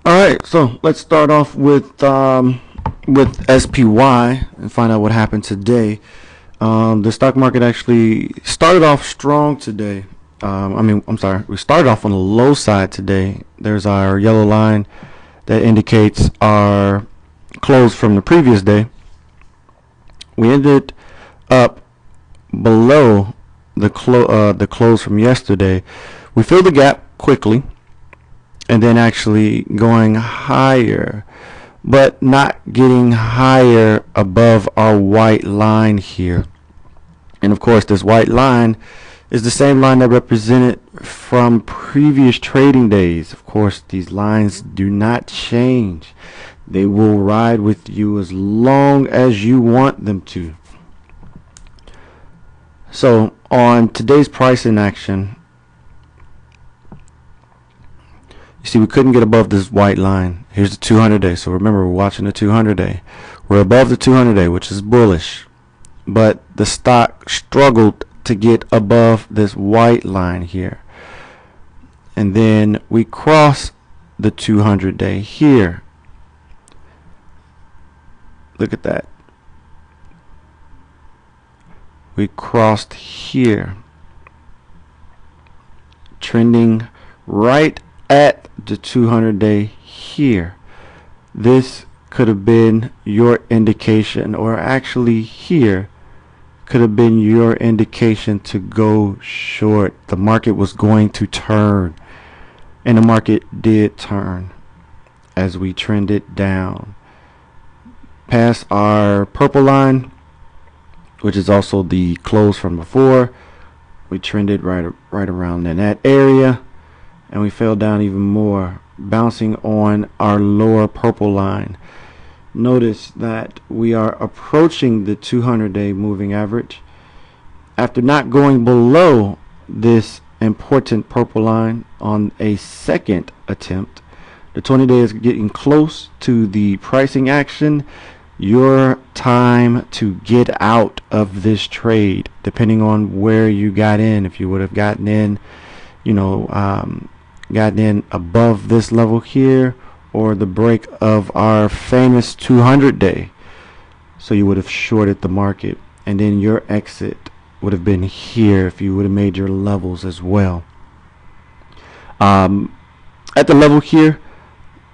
All right, so let's start off with SPY and find out what happened today. The stock market actually started off strong today. I'm sorry, we started off on the low side today. There's our yellow line that indicates our close from the previous day. We ended up below the close from yesterday. We filled the gap quickly and then actually going higher, but not getting higher above our white line here. And of course, this white line is the same line that represented from previous trading days. Of course, these lines do not change. They will ride with you as long as you want them to. So on today's pricing action, you see we couldn't get above this white line. Here's the 200-day. So remember, we're watching the 200-day. We're above the 200-day, which is bullish. But the stock struggled to get above this white line here. And then we cross the 200-day here. Look at that. We crossed here, trending right at the 200-day here. This could have been your indication, or actually here could have been your indication to go short. The market was going to turn, and the market did turn as we trended down past our purple line, which is also the close from before. We trended right around in that area, and we fell down even more, bouncing on our lower purple line. Notice that we are approaching the 200-day moving average after not going below this important purple line on a second attempt. The 20-day is getting close to the pricing action. Your time to get out of this trade, depending on where you got in. If you would have gotten in, gotten in above this level here, or the break of our famous 200-day, so you would have shorted the market, and then your exit would have been here if you would have made your levels as well. At the level here,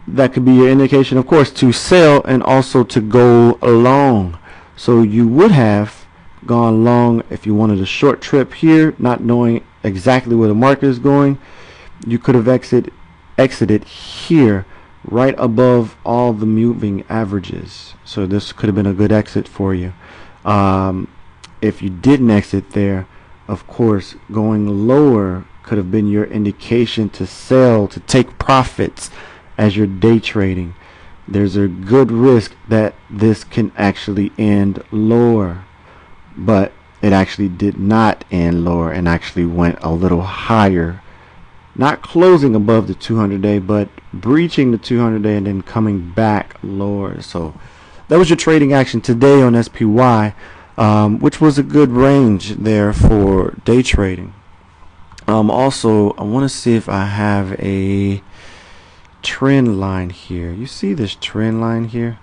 that could be your indication, of course, to sell and also to go long. So you would have gone long if you wanted a short trip here, not knowing exactly where the market is going. You could have exited here right above all the moving averages. So this could have been a good exit for you. If you didn't exit there, of course, going lower could have been your indication to sell, to take profits as you're day trading. There's a good risk that this can actually end lower, but it actually did not end lower and actually went a little higher, not closing above the 200-day, but breaching the 200-day and then coming back lower. So that was your trading action today on SPY, which was a good range there for day trading. Also, I want to see if I have a trend line here. You see this trend line here?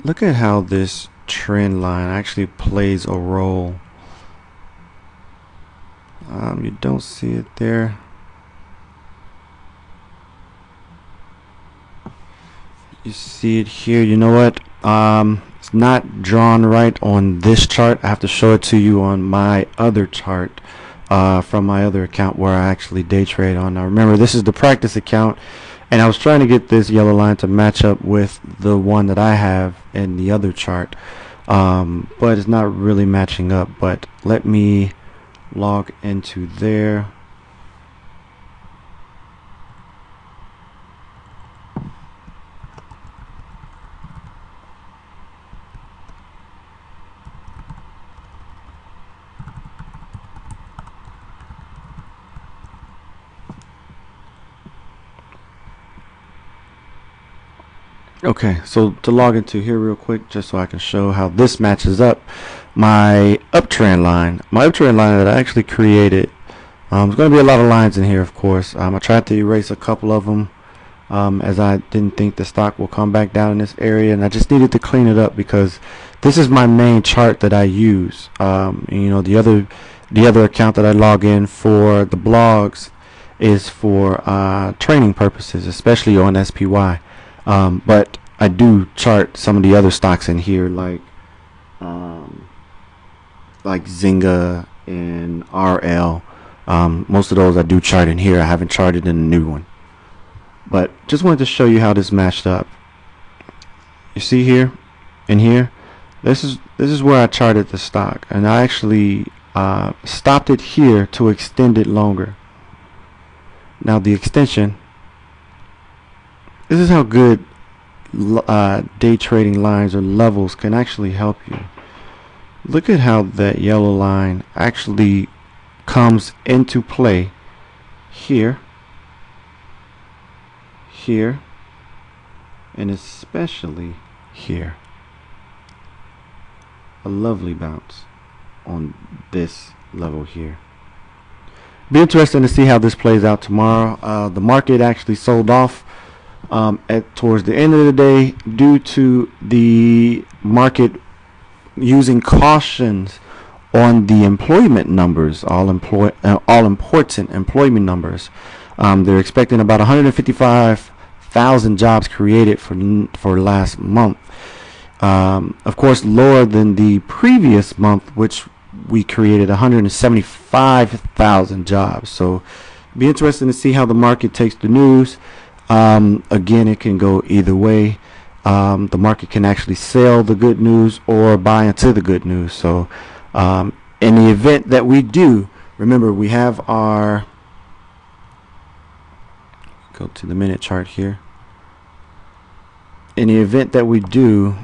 Look at how this trend line actually plays a role. You don't see it there. You see it here. You know what? It's not drawn right on this chart. I have to show it to you on my other chart. From my other account where I actually day trade on. Now remember, this is the practice account, and I was trying to get this yellow line to match up with the one that I have in the other chart, but it's not really matching up. But let me log into there. Okay, so to log into here real quick, just so I can show how this matches up my uptrend line. My uptrend line that I actually created There's going to be a lot of lines in here, of course. I tried to erase a couple of them as I didn't think the stock will come back down in this area, and I just needed to clean it up because this is my main chart that I use. And, you know, the other account that I log in for the blogs is for training purposes, especially on SPY. But I do chart some of the other stocks in here, like Zynga and RL. Most of those I do chart in here. I haven't charted in the new one, but just wanted to show you how this matched up. You see here, in here, this is where I charted the stock, and I actually stopped it here to extend it longer. Now the extension, this is how good day trading lines or levels can actually help you. Look at how that yellow line actually comes into play here, here, and especially here. A lovely bounce on this level here. Be interesting to see how this plays out tomorrow. The market actually sold off towards the end of the day due to the market using cautions on the employment numbers, all important employment numbers. They're expecting about 155,000 jobs created for last month. Of course, lower than the previous month, which we created 175,000 jobs. So be interesting to see how the market takes the news. Again, it can go either way. The market can actually sell the good news or buy into the good news. So in the event that we do, remember, we have our, go to the minute chart here. In the event that we do,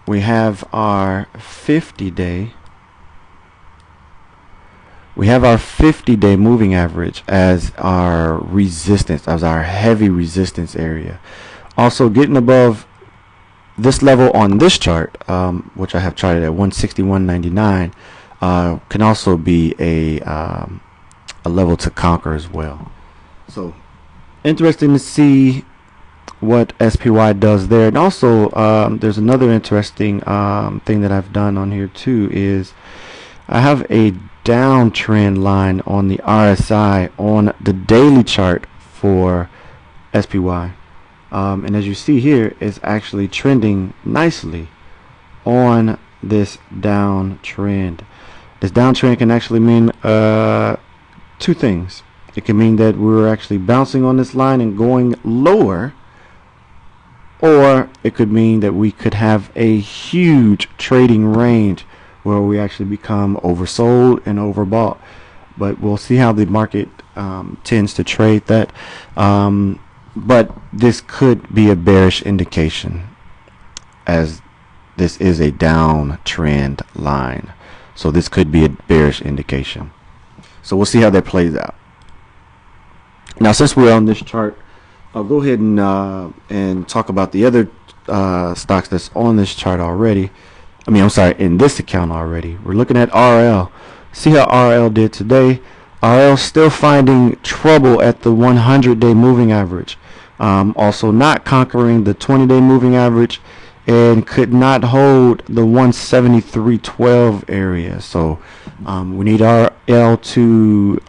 we have our 50-day. We have our 50-day moving average as our resistance, as our heavy resistance area. Also, getting above this level on this chart, which I have charted at 161.99, can also be a level to conquer as well. So, interesting to see what SPY does there. And also, there's another interesting thing that I've done on here too, is I have a downtrend line on the RSI on the daily chart for SPY. And as you see here, it's actually trending nicely on this downtrend. This downtrend can actually mean two things. It can mean that we're actually bouncing on this line and going lower, or it could mean that we could have a huge trading range where we actually become oversold and overbought. But we'll see how the market tends to trade that. But this could be a bearish indication, as this is a downtrend line. So this could be a bearish indication. So we'll see how that plays out. Now, since we're on this chart, I'll go ahead and talk about the other stocks that's on this chart already. I'm sorry, in this account already. We're looking at RL. See how RL did today. RL still finding trouble at the 100-day moving average. Also not conquering the 20-day moving average, and could not hold the 173.12 area. So we need RL to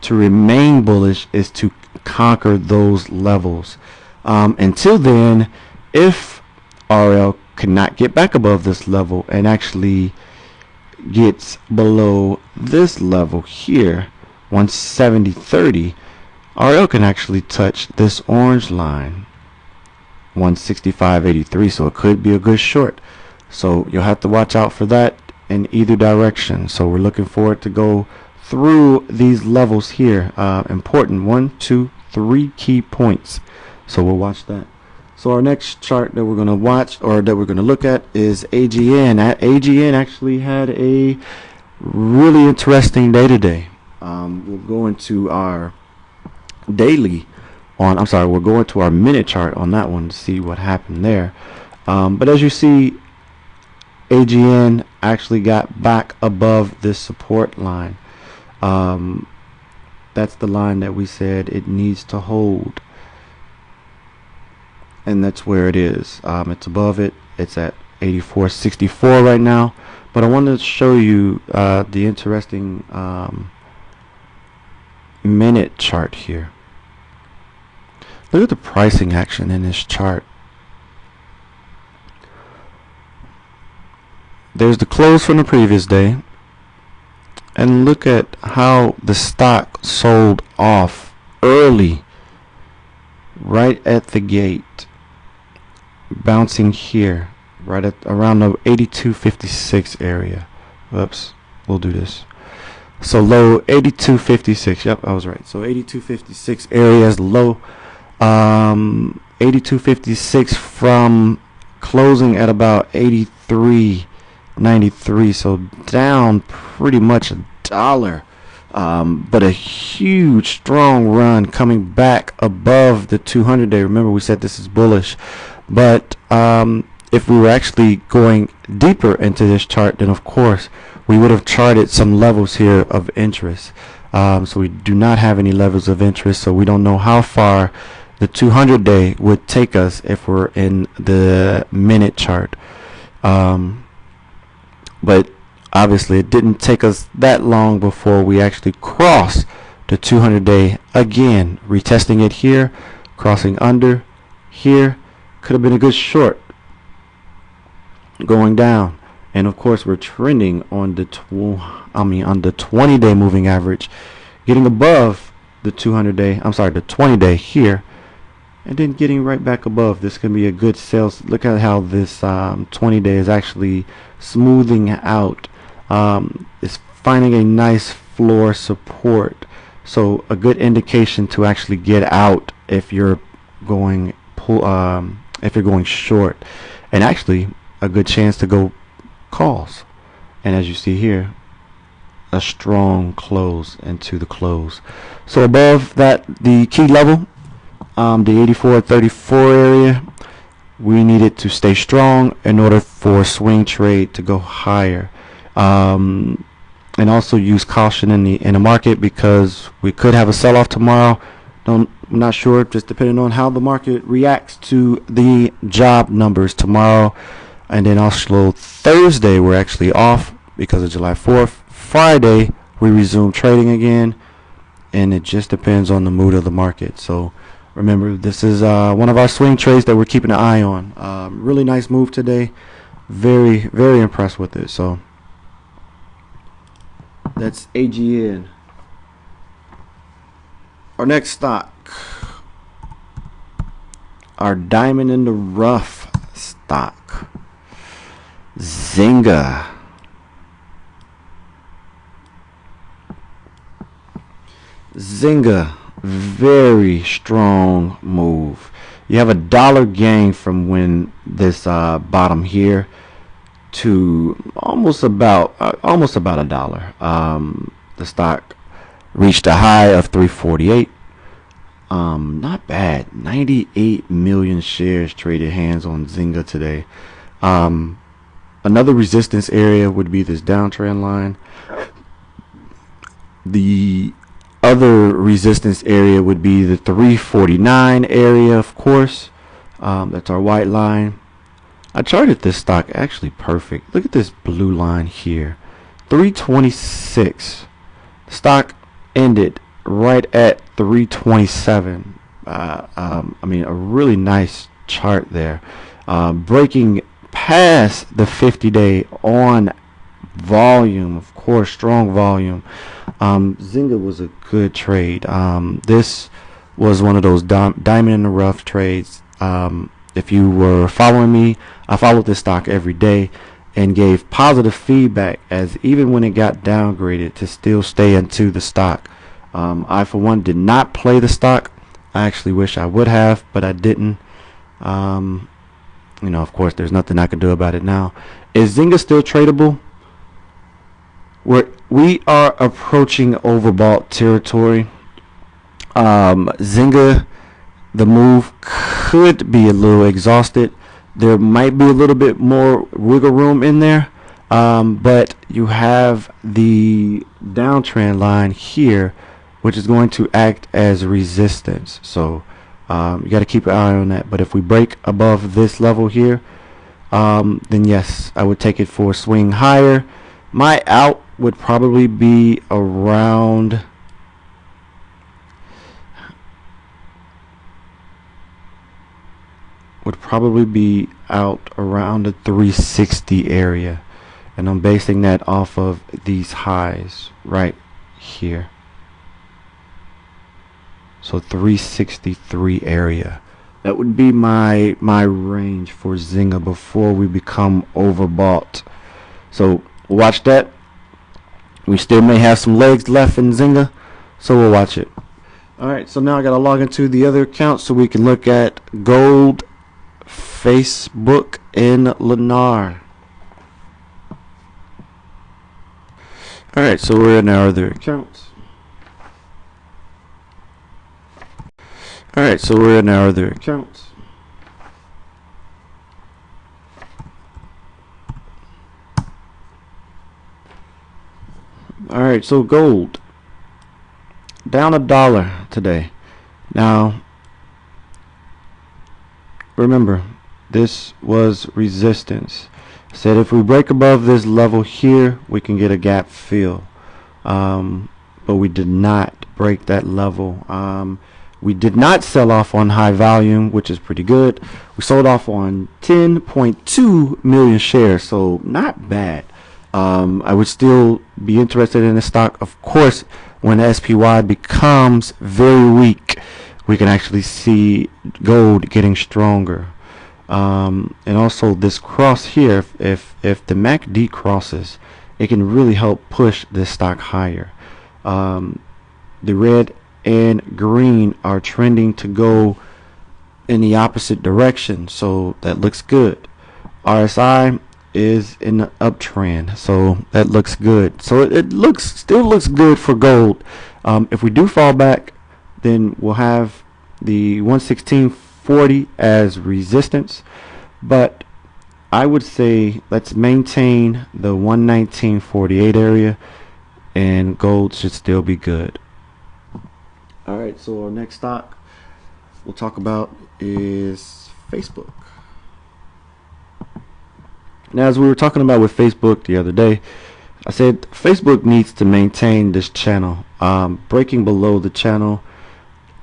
remain bullish, is to conquer those levels. Until then, if RL cannot get back above this level and actually gets below this level here, 170.30, RL can actually touch this orange line, 165.83. So it could be a good short. So you'll have to watch out for that in either direction. So we're looking for it to go through these levels here. Important 1, 2, 3 key points. So we'll watch that. So our next chart that we're going to watch, or that we're going to look at, is AGN. AGN actually had a really interesting day today. We'll go into our daily on, we'll go into our minute chart on that one to see what happened there. But as you see, AGN actually got back above this support line. That's the line that we said it needs to hold, and that's where it is. It's above it. It's at 84.64 right now. But I wanted to show you the interesting minute chart here. Look at the pricing action in this chart. There's the close from the previous day, and look at how the stock sold off early, right at the gate, bouncing here right at around the 82.56 area. Oops, we'll do this. So low 82.56. Yep, I was right. So 82.56 area is low. 82.56 from closing at about 83.93. So down pretty much $1. But a huge strong run coming back above the 200-day. Remember, we said this is bullish, but if we were actually going deeper into this chart, then of course we would have charted some levels here of interest. So we do not have any levels of interest, so we don't know how far the 200-day would take us if we're in the minute chart. But obviously it didn't take us that long before we actually crossed the 200-day again, retesting it here, crossing under here. Could have been a good short going down, and of course we're trending on the 20-day moving average, getting above the 200-day. I'm sorry, the 20-day here, and then getting right back above. This can be a good sales. Look at how this 20-day is actually smoothing out. It's finding a nice floor support, so a good indication to actually get out if you're going short, and actually a good chance to go calls. And as you see here, a strong close into the close. So above that, the key level, the 84.34 area, we need it to stay strong in order for swing trade to go higher. And also use caution in the market, because we could have a sell-off tomorrow. I'm not sure, just depending on how the market reacts to the job numbers tomorrow. And then also Thursday we're actually off because of July 4th. Friday we resume trading again, and it just depends on the mood of the market. So remember, this is one of our swing trades that we're keeping an eye on. Really nice move today. Very, very impressed with it. So that's AGN. Our next stock, our diamond in the rough stock, Zynga. Zynga, very strong move. You have $1 gain from when this bottom here to almost about $1. The stock reached a high of 348. Not bad. 98 million shares traded hands on Zynga today. Another resistance area would be this downtrend line. The other resistance area would be the 349 area, of course. That's our white line. I charted this stock actually perfect. Look at this blue line here, 326. The stock ended right at 327. I mean, a really nice chart there, breaking past the 50-day on volume. Of course, strong volume. Zynga was a good trade. This was one of those diamond in the rough trades. If you were following me, I followed this stock every day and gave positive feedback, as even when it got downgraded, to still stay into the stock. I, for one, did not play the stock. I actually wish I would have, but I didn't. You know, of course, there's nothing I can do about it now. Is Zynga still tradable? We are approaching overbought territory. Zynga, the move could be a little exhausted. There might be a little bit more wiggle room in there, but you have the downtrend line here which is going to act as resistance. So you got to keep an eye on that. But if we break above this level here, then yes, I would take it for a swing higher. My out would probably be around out around the 360 area, and I'm basing that off of these highs right here. So 363 area. That would be my range for Zynga before we become overbought. So watch that. We still may have some legs left in Zynga, so we'll watch it. Alright, so now I gotta log into the other account so we can look at gold, Facebook, and Lunar. Alright, so we're in our other accounts. Alright, so we're in our other accounts. Alright, so gold down $1 today. Now remember, this was resistance. Said if we break above this level here, we can get a gap fill, but we did not break that level. We did not sell off on high volume, which is pretty good. We sold off on 10.2 million shares, so not bad. I would still be interested in the stock. Of course, when SPY becomes very weak, we can actually see gold getting stronger. And also this cross here, if the MACD crosses, it can really help push this stock higher. The red and green are trending to go in the opposite direction, so that looks good. RSI is in the uptrend, so that looks good. So it still looks good for gold. If we do fall back, then we'll have the 116.40 as resistance, but I would say let's maintain the 119.48 area, and gold should still be good. Alright, so our next stock we'll talk about is Facebook. Now, as we were talking about with Facebook the other day, I said Facebook needs to maintain this channel, breaking below the channel,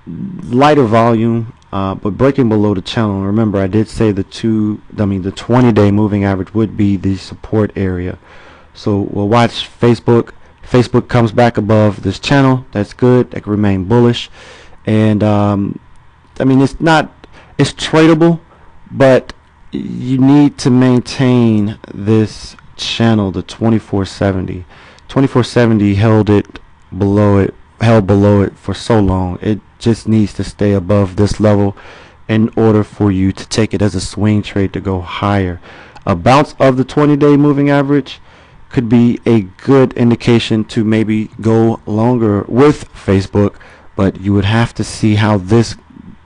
lighter volume, but breaking below the channel. Remember, I did say the 20-day moving average would be the support area. So we'll watch Facebook. Facebook comes back above this channel. That's good. That can remain bullish, and I mean, it's tradable, but you need to maintain this channel, the 2470. 2470 held below it for so long. It just needs to stay above this level in order for you to take it as a swing trade to go higher. A bounce of the 20-day moving average could be a good indication to maybe go longer with Facebook, but you would have to see how this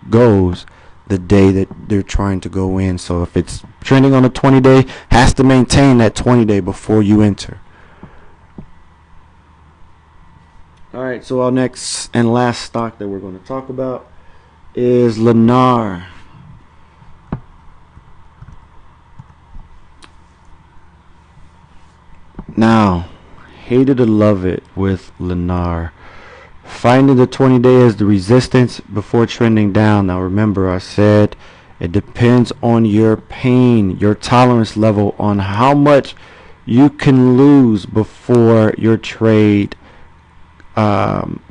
goes the day that they're trying to go in. So if it's trending on a 20-day, has to maintain that 20-day before you enter. Alright, so our next and last stock that we're going to talk about is Lunar. Now, hated to love it with Lunar. Finding the 20-day as the resistance before trending down. Now remember, I said it depends on your pain, your tolerance level, on how much you can lose before your trade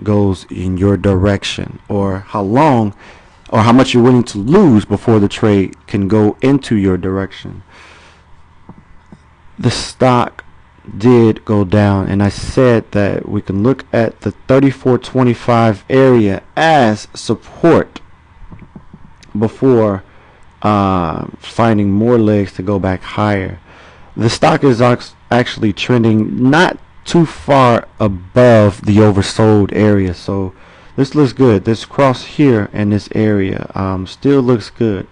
goes in your direction, or how long or how much you're willing to lose before the trade can go into your direction. The stock did go down, and I said that we can look at the 34.25 area as support before finding more legs to go back higher. The stock is actually trending not too far above the oversold area, so this looks good. This cross here in this area still looks good,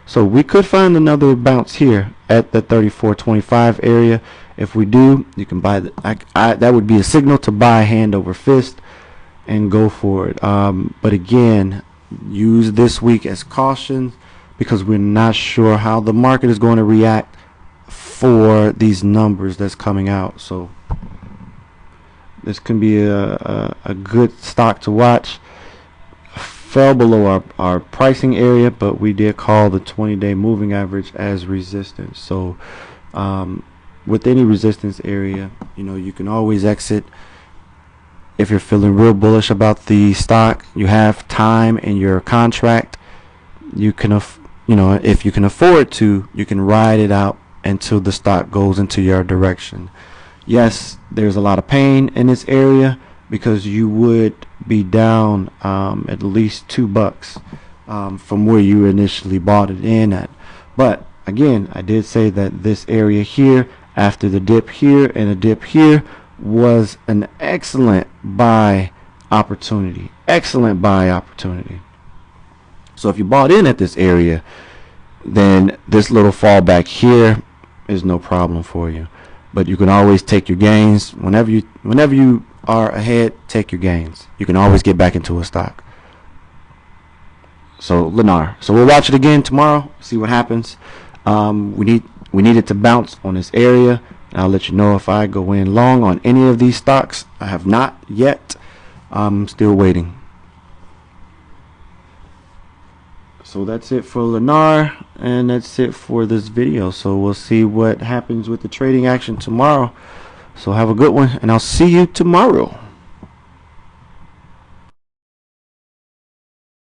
so we could find another bounce here at the 34.25 area. If we do, you can buy that would be a signal to buy hand over fist, and go for it. But again, use this week as caution because we're not sure how the market is going to react for these numbers that's coming out. So this can be a good stock to watch. Fell below our pricing area, but we did call the 20-day moving average as resistance. So with any resistance area, you can always exit. If you're feeling real bullish about the stock, you have time in your contract, you can if you can afford to, you can ride it out until the stock goes into your direction. Yes, there's a lot of pain in this area because you would be down at least $2 from where you initially bought it in at. But again, I did say that this area here, after the dip here and a dip here, was an excellent buy opportunity. Excellent buy opportunity. So if you bought in at this area, then this little fallback here is no problem for you. But you can always take your gains whenever you are ahead. Take your gains. You can always get back into a stock. So Lennar. So we'll watch it again tomorrow. See what happens. We need it to bounce on this area. And I'll let you know if I go in long on any of these stocks. I have not yet. I'm still waiting. So that's it for Lennar, and that's it for this video. So we'll see what happens with the trading action tomorrow. So have a good one, and I'll see you tomorrow.